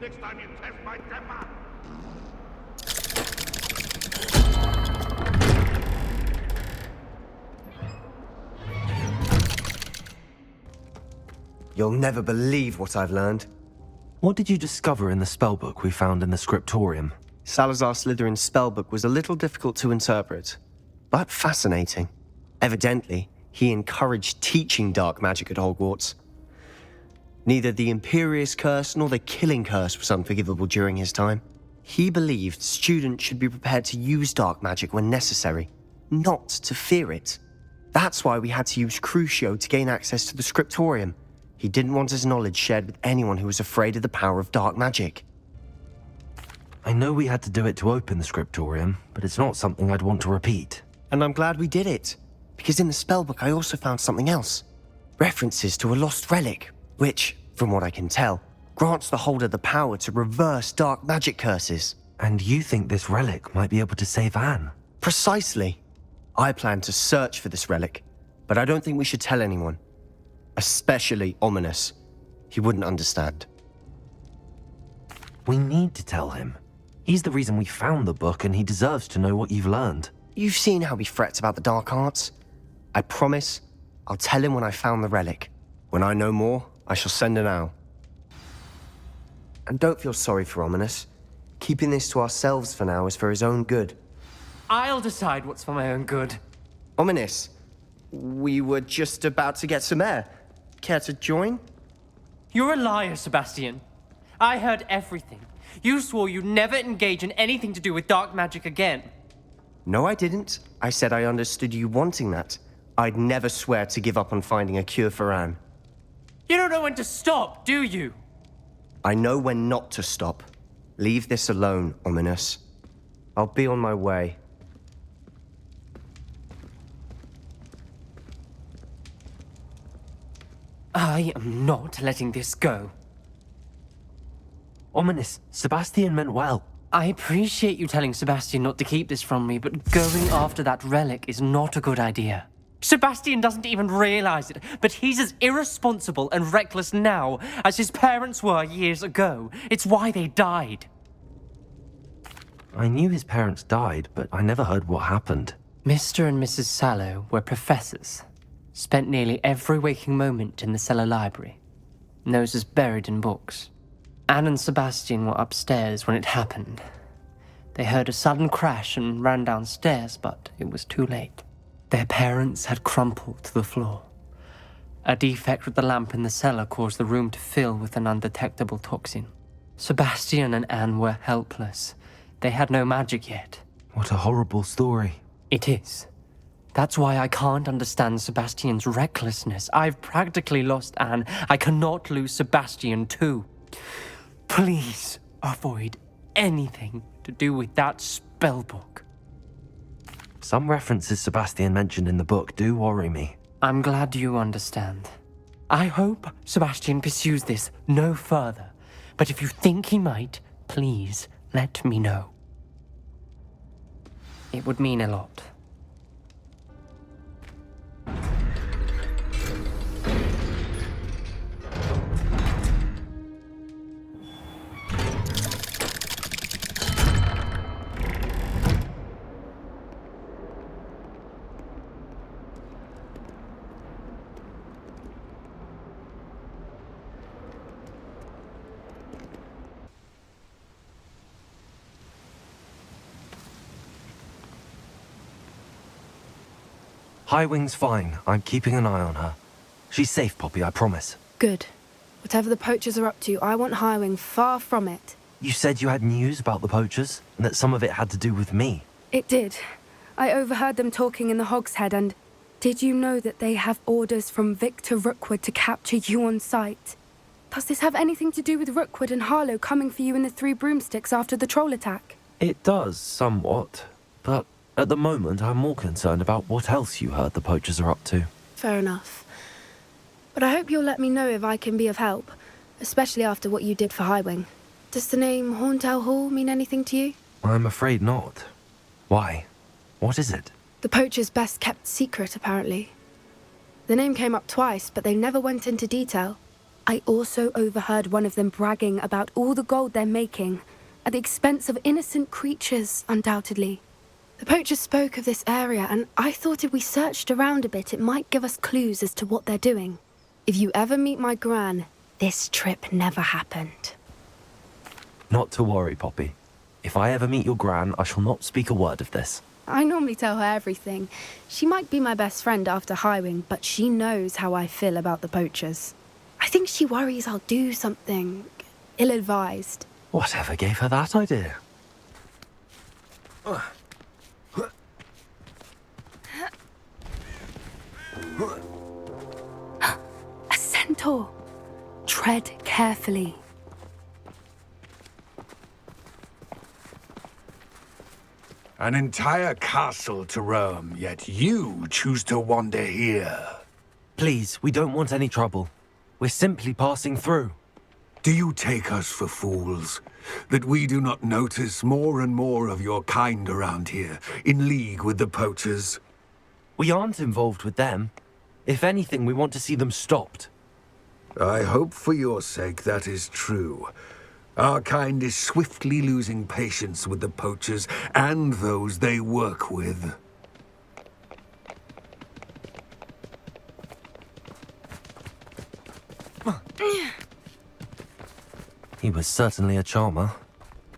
Next time you test my temper. You'll never believe what I've learned. What did you discover in the spellbook we found in the scriptorium? Salazar Slytherin's spellbook was a little difficult to interpret, but fascinating. Evidently, he encouraged teaching dark magic at Hogwarts. Neither the Imperious Curse nor the Killing Curse was unforgivable during his time. He believed students should be prepared to use dark magic when necessary, not to fear it. That's why we had to use Crucio to gain access to the scriptorium. He didn't want his knowledge shared with anyone who was afraid of the power of dark magic. I know we had to do it to open the scriptorium, but it's not something I'd want to repeat. And I'm glad we did it, because in the spellbook I also found something else. References to a lost relic, which, from what I can tell, grants the holder the power to reverse dark magic curses. And you think this relic might be able to save Anne? Precisely. I plan to search for this relic, but I don't think we should tell anyone. Especially Ominous. He wouldn't understand. We need to tell him. He's the reason we found the book, and he deserves to know what you've learned. You've seen how he frets about the dark arts. I promise I'll tell him when I found the relic. When I know more, I shall send an owl. And don't feel sorry for Ominous. Keeping this to ourselves for now is for his own good. I'll decide what's for my own good. Ominous, we were just about to get some air. Care to join? You're a liar, Sebastian. I heard everything. You swore you'd never engage in anything to do with dark magic again. No, I didn't. I said I understood you wanting that. I'd never swear to give up on finding a cure for Anne. You don't know when to stop, do you? I know when not to stop. Leave this alone, Ominous. I'll be on my way. I am not letting this go. Ominous, Sebastian meant well. I appreciate you telling Sebastian not to keep this from me, but going after that relic is not a good idea. Sebastian doesn't even realize it, but he's as irresponsible and reckless now as his parents were years ago. It's why they died. I knew his parents died, but I never heard what happened. Mr. and Mrs. Sallow were professors. Spent nearly every waking moment in the cellar library. Noses buried in books. Anne and Sebastian were upstairs when it happened. They heard a sudden crash and ran downstairs, but it was too late. Their parents had crumpled to the floor. A defect with the lamp in the cellar caused the room to fill with an undetectable toxin. Sebastian and Anne were helpless. They had no magic yet. What a horrible story. It is. That's why I can't understand Sebastian's recklessness. I've practically lost Anne. I cannot lose Sebastian too. Please avoid anything to do with that spellbook. Some references Sebastian mentioned in the book do worry me. I'm glad you understand. I hope Sebastian pursues this no further. But if you think he might, please let me know. It would mean a lot. Highwing's fine. I'm keeping an eye on her. She's safe, Poppy, I promise. Good. Whatever the poachers are up to, I want Highwing far from it. You said you had news about the poachers, and that some of it had to do with me. It did. I overheard them talking in the Hogshead, and did you know that they have orders from Victor Rookwood to capture you on sight? Does this have anything to do with Rookwood and Harlow coming for you in the Three Broomsticks after the troll attack? It does, somewhat. But at the moment, I'm more concerned about what else you heard the poachers are up to. Fair enough. But I hope you'll let me know if I can be of help, especially after what you did for Highwing. Does the name Horntail Hall mean anything to you? I'm afraid not. Why? What is it? The poacher's best kept secret, apparently. The name came up twice, but they never went into detail. I also overheard one of them bragging about all the gold they're making, at the expense of innocent creatures, undoubtedly. The poachers spoke of this area, and I thought if we searched around a bit, it might give us clues as to what they're doing. If you ever meet my gran, this trip never happened. Not to worry, Poppy. If I ever meet your gran, I shall not speak a word of this. I normally tell her everything. She might be my best friend after Highwing, but she knows how I feel about the poachers. I think she worries I'll do something ill-advised. Whatever gave her that idea? A centaur! Tread carefully. An entire castle to roam, yet you choose to wander here. Please, we don't want any trouble. We're simply passing through. Do you take us for fools? That we do not notice more and more of your kind around here, in league with the poachers? We aren't involved with them. If anything, we want to see them stopped. I hope for your sake that is true. Our kind is swiftly losing patience with the poachers and those they work with. He was certainly a charmer.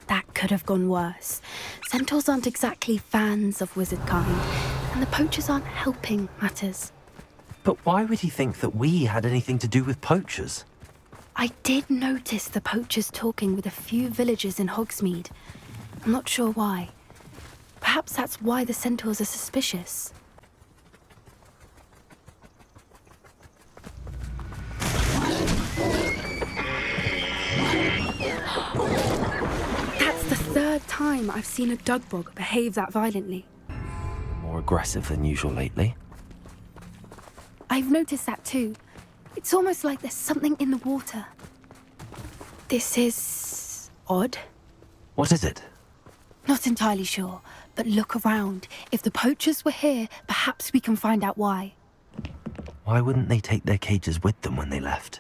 That could have gone worse. Centaurs aren't exactly fans of wizard kind, and the poachers aren't helping matters. But why would he think that we had anything to do with poachers? I did notice the poachers talking with a few villagers in Hogsmeade. I'm not sure why. Perhaps that's why the centaurs are suspicious. That's the third time I've seen a dugbog behave that violently. More aggressive than usual lately. I've noticed that too. It's almost like there's something in the water. This is odd. What is it? Not entirely sure, but look around. If the poachers were here, perhaps we can find out why. Why wouldn't they take their cages with them when they left?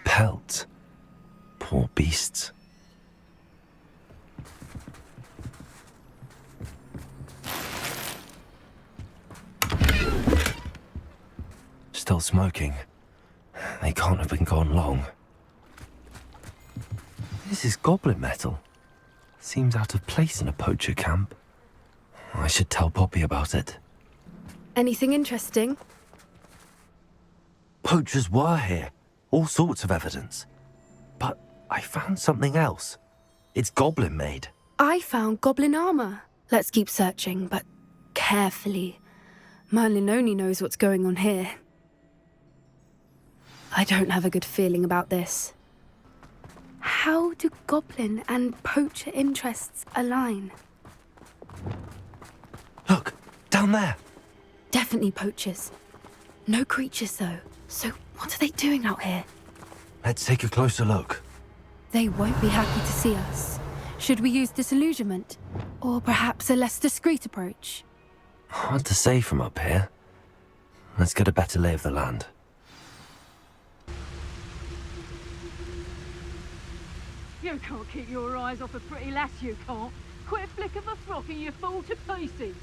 Pelt. Poor beasts. Still smoking. They can't have been gone long. This is goblin metal. Seems out of place in a poacher camp. I should tell Poppy about it. Anything interesting? Poachers were here. All sorts of evidence. But I found something else. It's goblin made. I found goblin armor. Let's keep searching, but carefully. Merlin only knows what's going on here. I don't have a good feeling about this. How do goblin and poacher interests align? Look, down there. Definitely poachers. No creatures, though. So what are they doing out here? Let's take a closer look. They won't be happy to see us. Should we use disillusionment? Or perhaps a less discreet approach? Hard to say from up here. Let's get a better lay of the land. You can't keep your eyes off a pretty lass, you can't. Quit a flick of a frock and you fall to pieces.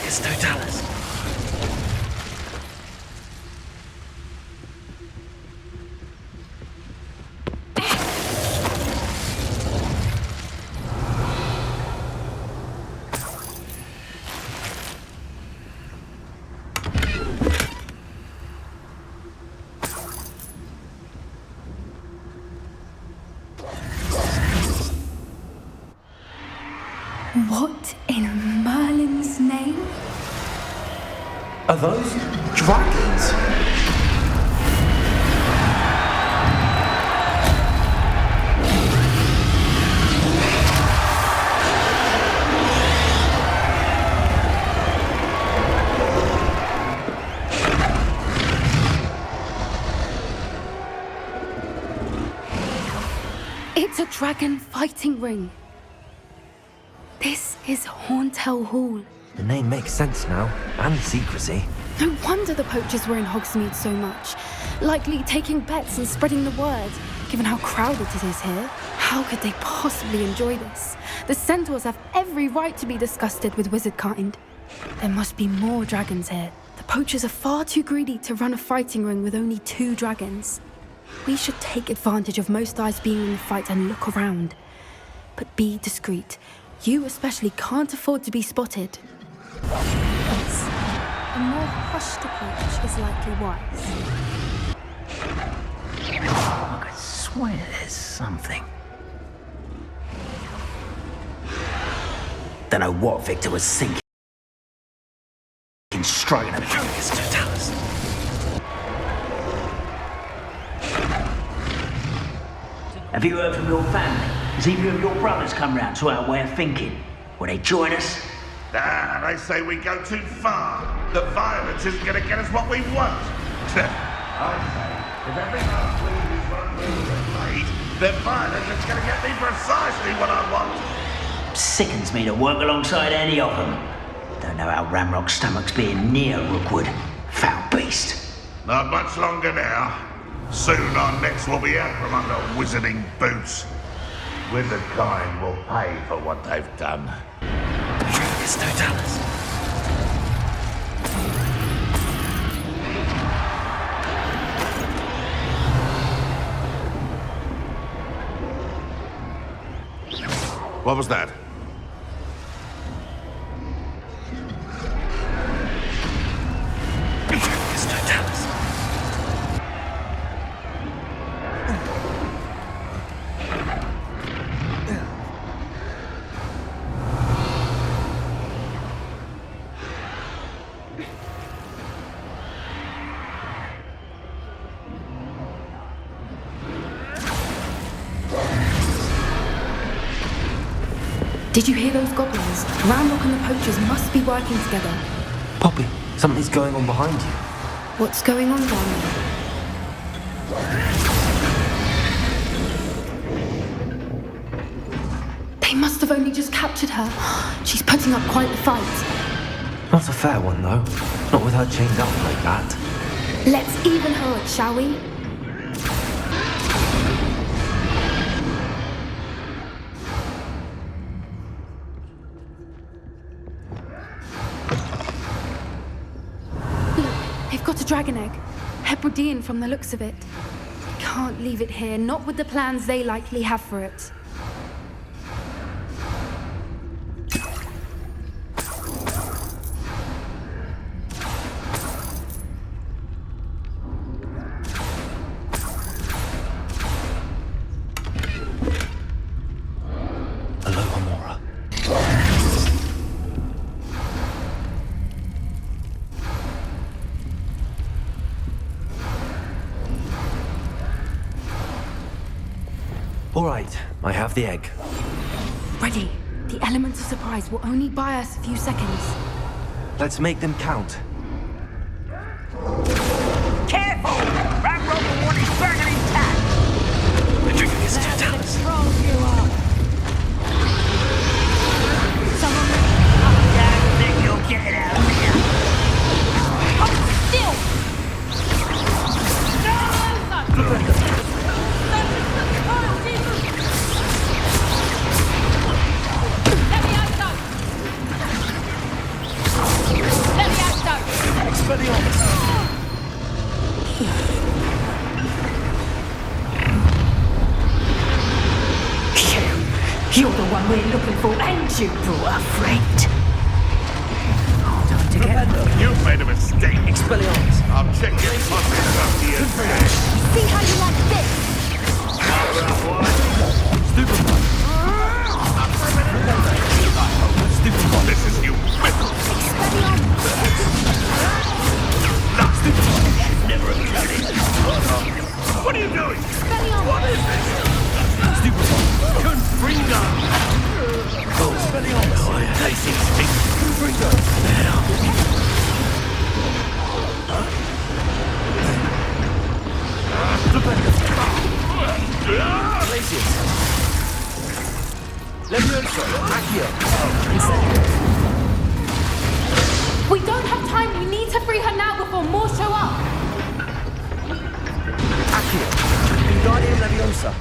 It's Totalis. What in Merlin's name? Are those dragons? It's a dragon fighting ring. This is Horntail Hall. The name makes sense now, and the secrecy. No wonder the poachers were in Hogsmeade so much. Likely taking bets and spreading the word, given how crowded it is here. How could they possibly enjoy this? The centaurs have every right to be disgusted with wizard kind. There must be more dragons here. The poachers are far too greedy to run a fighting ring with only 2 dragons. We should take advantage of most eyes being in the fight and look around. But be discreet. You especially can't afford to be spotted. Yes. A more hushed approach is likely wise. I could swear there's something. Don't know what Victor was thinking. Striking at totalus. Have you heard from your family? Has either of your brothers come round to our way of thinking? Will they join us? Ah, they say we go too far. The violence isn't going to get us what we want. I say, if every last move is one move made, then violence is going to get me precisely what I want. Sickens me to work alongside any of them. Don't know how Ramrock's stomach's being near Rookwood. Foul beast. Not much longer now. Soon our necks will be out from under wizarding boots. Wizard kind will pay for what they've done. It's totalus. What was that? It's totalus. Did you hear those goblins? Ramrock and the poachers must be working together. Poppy, something's going on behind you. What's going on down there? They must have only just captured her. She's putting up quite the fight. Not a fair one, though. Not with her chained up like that. Let's even her up, shall we? They've got a dragon egg. Hebridean from the looks of it. Can't leave it here, not with the plans they likely have for it. All right, I have the egg. Ready. The element of surprise will only buy us a few seconds. Let's make them count. Careful! Ramrock will want his dragon intact! The dragon is totalus. I think you'll get it out of here. You're the one we're looking for, and you brought a friend. Time to get... You've made a mistake. Expelliarmus. I'll check your muscles up here. See how you like this? Stupefy. Stupefy. This is you. Never have done it. What are you doing? What is this? Stupefy. Confringo! Oh, Expelliarmus. Tasty stick. Confringo. Stupefy. Glacius. We don't have time. We need to free her now before more show up. Wingardium Leviosa.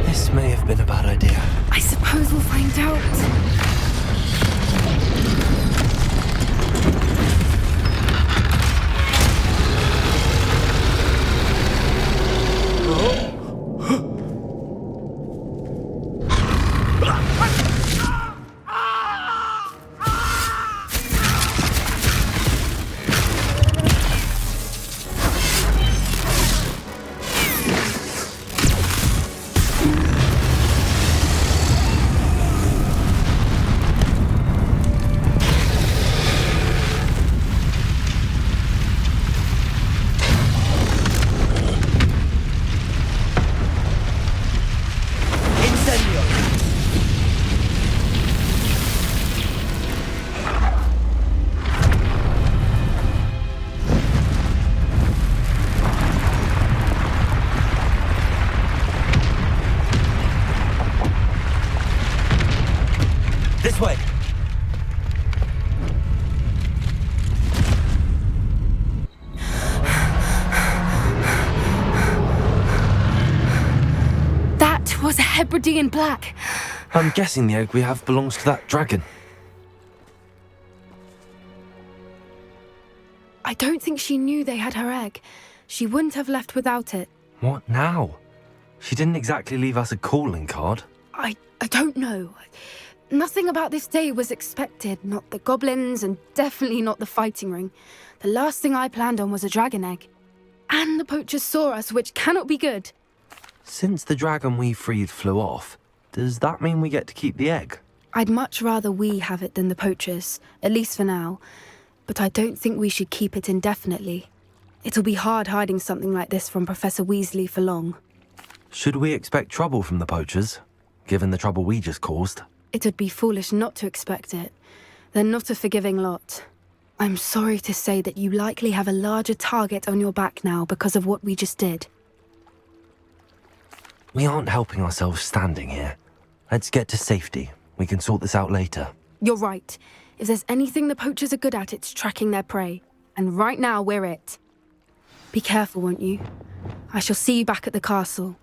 This may have been a bad idea. I suppose we'll find out. This way. That was a Hebridean black. I'm guessing the egg we have belongs to that dragon. I don't think she knew they had her egg. She wouldn't have left without it. What now? She didn't exactly leave us a calling card. I don't know. Nothing about this day was expected. Not the goblins, and definitely not the fighting ring. The last thing I planned on was a dragon egg. And the poachers saw us, which cannot be good. Since the dragon we freed flew off, does that mean we get to keep the egg? I'd much rather we have it than the poachers, at least for now. But I don't think we should keep it indefinitely. It'll be hard hiding something like this from Professor Weasley for long. Should we expect trouble from the poachers, given the trouble we just caused? It would be foolish not to expect it. They're not a forgiving lot. I'm sorry to say that you likely have a larger target on your back now because of what we just did. We aren't helping ourselves standing here. Let's get to safety. We can sort this out later. You're right. If there's anything the poachers are good at, it's tracking their prey. And right now, we're it. Be careful, won't you? I shall see you back at the castle.